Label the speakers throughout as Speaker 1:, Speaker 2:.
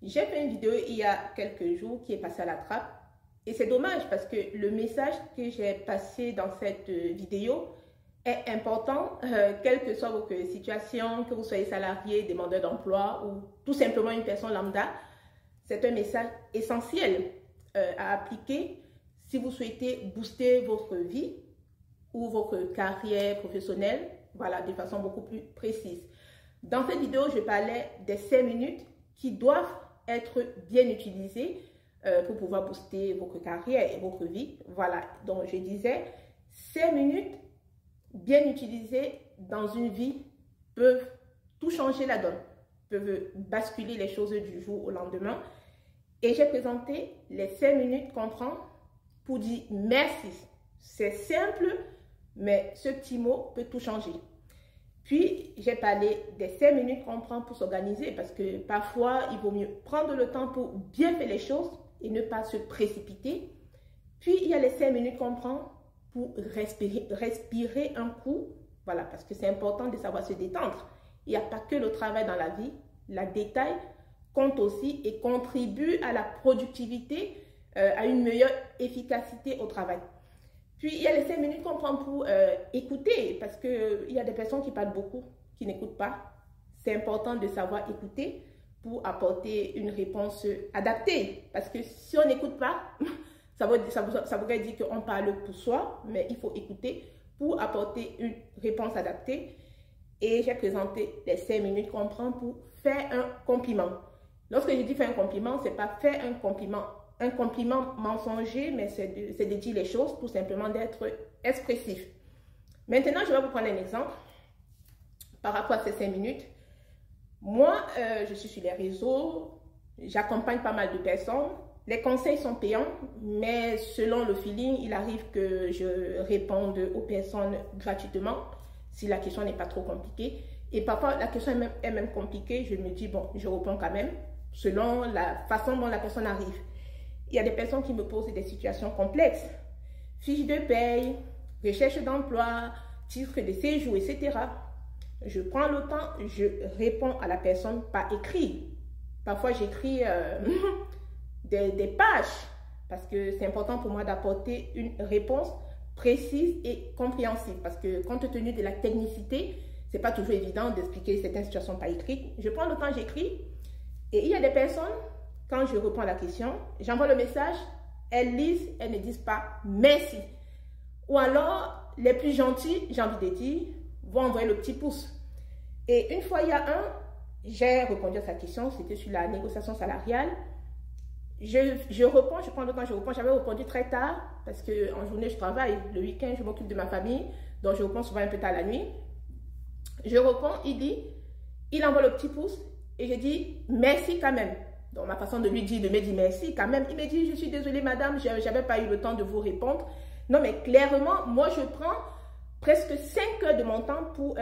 Speaker 1: J'ai fait une vidéo il y a quelques jours qui est passée à la trappe et c'est dommage parce que le message que j'ai passé dans cette vidéo est important, quelle que soit votre situation, que vous soyez salarié, demandeur d'emploi ou tout simplement une personne lambda. C'est un message essentiel à appliquer si vous souhaitez booster votre vie ou votre carrière professionnelle, voilà, de façon beaucoup plus précise. Dans cette vidéo, je parlais des 5 minutes qui doivent être bien utilisées pour pouvoir booster votre carrière et votre vie. Voilà, donc je disais, 5 minutes bien utilisées dans une vie peuvent tout changer la donne, peuvent basculer les choses du jour au lendemain. Et j'ai présenté les 5 minutes qu'on prend pour dire merci. C'est simple, mais ce petit mot peut tout changer. Puis, j'ai parlé des 5 minutes qu'on prend pour s'organiser parce que parfois, il vaut mieux prendre le temps pour bien faire les choses et ne pas se précipiter. Puis, il y a les 5 minutes qu'on prend pour respirer un coup. Voilà, parce que c'est important de savoir se détendre. Il n'y a pas que le travail dans la vie. La détail compte aussi et contribue à la productivité, à une meilleure efficacité au travail. Puis, il y a les 5 minutes qu'on prend pour écouter, parce qu'il y a des personnes qui parlent beaucoup, qui n'écoutent pas. C'est important de savoir écouter pour apporter une réponse adaptée. Parce que si on n'écoute pas, ça voudrait dire qu'on parle pour soi, mais il faut écouter pour apporter une réponse adaptée. Et j'ai présenté les 5 minutes qu'on prend pour faire un compliment. Lorsque je dis faire un compliment, ce n'est pas faire un compliment mensonger, mais c'est de dire les choses, tout simplement d'être expressif. Maintenant, je vais vous prendre un exemple par rapport à ces 5 minutes. Moi, je suis sur les réseaux, j'accompagne pas mal de personnes. Les conseils sont payants, mais selon le feeling, il arrive que je réponde aux personnes gratuitement, si la question n'est pas trop compliquée. Et parfois, la question est même compliquée, je me dis, bon, je réponds quand même, selon la façon dont la personne arrive. Il y a des personnes qui me posent des situations complexes. Fiche de paye, recherche d'emploi, titre de séjour, etc. Je prends le temps, je réponds à la personne par écrit. Parfois, j'écris des pages parce que c'est important pour moi d'apporter une réponse précise et compréhensible. Parce que compte tenu de la technicité, ce n'est pas toujours évident d'expliquer certaines situations par écrit. Je prends le temps, j'écris. Et il y a des personnes, quand je réponds à la question, j'envoie le message, elles lisent, elles ne disent pas merci. Ou alors, les plus gentils, j'ai envie de dire, vont envoyer le petit pouce. Et une fois, il y a j'ai répondu à sa question, c'était sur la négociation salariale. Je réponds, je prends le temps, je réponds. J'avais répondu très tard parce qu'en journée, je travaille. Le week-end, je m'occupe de ma famille. Donc, je réponds souvent un peu tard la nuit. Je réponds, il envoie le petit pouce et je dis merci quand même. Donc, ma façon de lui dire, de me dire merci quand même. Il me dit, je suis désolée madame, je n'avais pas eu le temps de vous répondre. Non, mais clairement, moi, je prends presque 5 heures de mon temps pour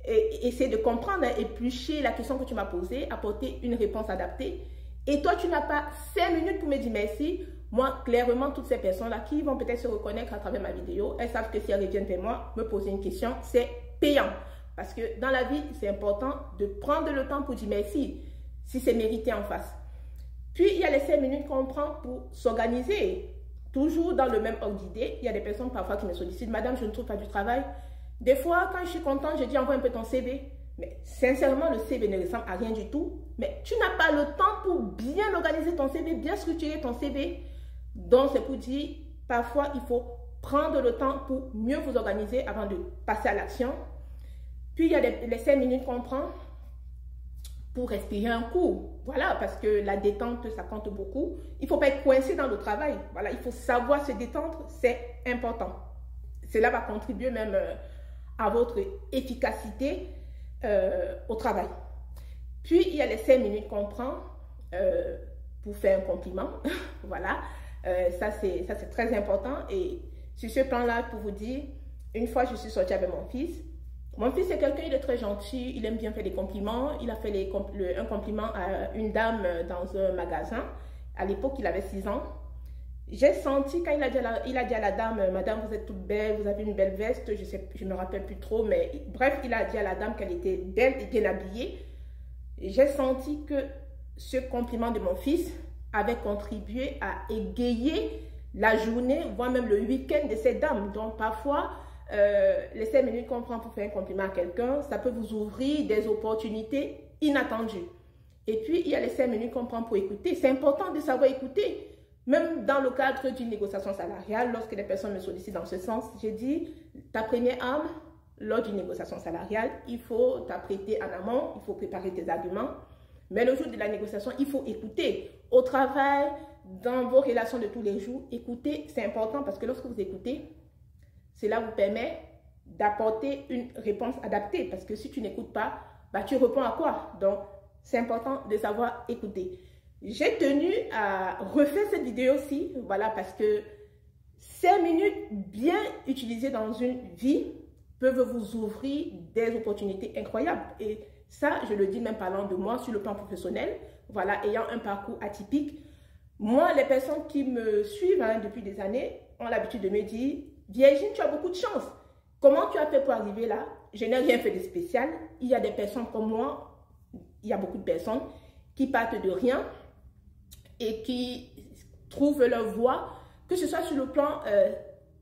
Speaker 1: essayer de comprendre, éplucher la question que tu m'as posée, apporter une réponse adaptée. Et toi, tu n'as pas 5 minutes pour me dire merci. Moi, clairement, toutes ces personnes-là qui vont peut-être se reconnaître à travers ma vidéo, elles savent que si elles reviennent vers moi, me poser une question, c'est payant. Parce que dans la vie, c'est important de prendre le temps pour dire merci, si c'est mérité en face. Puis, il y a les 5 minutes qu'on prend pour s'organiser. Toujours dans le même ordre d'idée. Il y a des personnes parfois qui me sollicitent. Madame, je ne trouve pas du travail. Des fois, quand je suis contente, je dis envoie un peu ton CV. Mais sincèrement, le CV ne ressemble à rien du tout. Mais tu n'as pas le temps pour bien organiser ton CV, bien structurer ton CV. Donc, c'est pour dire, parfois, il faut prendre le temps pour mieux vous organiser avant de passer à l'action. Puis, il y a les 5 minutes qu'on prend pour respirer un coup. Voilà, parce que la détente, ça compte beaucoup. Il ne faut pas être coincé dans le travail. Voilà, il faut savoir se détendre, c'est important. Cela va contribuer même à votre efficacité au travail. Puis, il y a les 5 minutes qu'on prend pour faire un compliment. Voilà, ça c'est très important. Et sur ce plan-là, pour vous dire, une fois, je suis sortie avec mon fils. Mon fils, c'est quelqu'un, il est très gentil, il aime bien faire des compliments. Il a fait un compliment à une dame dans un magasin. À l'époque, il avait 6 ans. J'ai senti, quand il a dit à la dame, madame, vous êtes toute belle, vous avez une belle veste, je ne me rappelle plus trop, mais bref, il a dit à la dame qu'elle était belle et bien habillée. J'ai senti que ce compliment de mon fils avait contribué à égayer la journée, voire même le week-end de cette dame. Donc parfois, les 5 minutes qu'on prend pour faire un compliment à quelqu'un, ça peut vous ouvrir des opportunités inattendues. Et puis, il y a les 5 minutes qu'on prend pour écouter. C'est important de savoir écouter. Même dans le cadre d'une négociation salariale, lorsque les personnes me sollicitent dans ce sens, j'ai dit, ta première arme, lors d'une négociation salariale, il faut t'apprêter en amont, il faut préparer tes arguments. Mais le jour de la négociation, il faut écouter. Au travail, dans vos relations de tous les jours, écouter, c'est important parce que lorsque vous écoutez, cela vous permet d'apporter une réponse adaptée. Parce que si tu n'écoutes pas, bah, tu réponds à quoi? Donc, c'est important de savoir écouter. J'ai tenu à refaire cette vidéo aussi, voilà, parce que 5 minutes bien utilisées dans une vie peuvent vous ouvrir des opportunités incroyables. Et ça, je le dis même parlant de moi sur le plan professionnel, voilà, ayant un parcours atypique. Moi, les personnes qui me suivent depuis des années ont l'habitude de me dire, Virginie, tu as beaucoup de chance. Comment tu as fait pour arriver là? Je n'ai rien fait de spécial. Il y a des personnes comme moi, il y a beaucoup de personnes qui partent de rien et qui trouvent leur voie, que ce soit sur le plan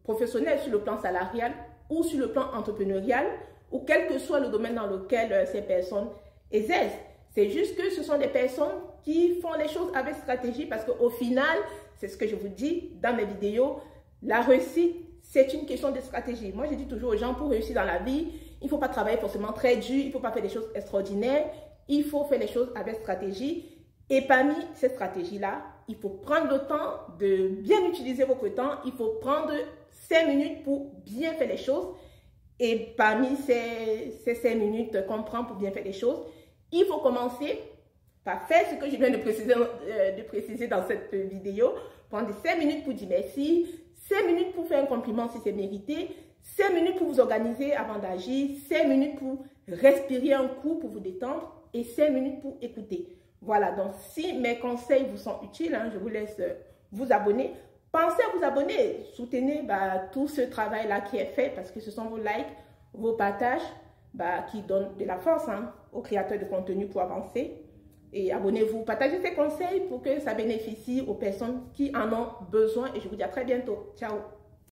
Speaker 1: professionnel, sur le plan salarial ou sur le plan entrepreneurial, ou quel que soit le domaine dans lequel ces personnes exercent. C'est juste que ce sont des personnes qui font les choses avec stratégie parce qu'au final, c'est ce que je vous dis dans mes vidéos, la réussite, c'est une question de stratégie. Moi, je dis toujours aux gens, pour réussir dans la vie, il ne faut pas travailler forcément très dur, il ne faut pas faire des choses extraordinaires, il faut faire les choses avec stratégie. Et parmi ces stratégies-là, il faut prendre le temps de bien utiliser votre temps. Il faut prendre 5 minutes pour bien faire les choses. Et parmi ces 5 minutes qu'on prend pour bien faire les choses, il faut commencer par faire ce que je viens de préciser dans cette vidéo. Prendre 5 minutes pour dire merci, 5 minutes pour faire un compliment si c'est mérité, 5 minutes pour vous organiser avant d'agir, 5 minutes pour respirer un coup pour vous détendre et 5 minutes pour écouter. Voilà, donc si mes conseils vous sont utiles, je vous laisse vous abonner. Pensez à vous abonner, soutenez tout ce travail-là qui est fait parce que ce sont vos likes, vos partages qui donnent de la force aux créateurs de contenu pour avancer. Et abonnez-vous, partagez ces conseils pour que ça bénéficie aux personnes qui en ont besoin. Et je vous dis à très bientôt. Ciao!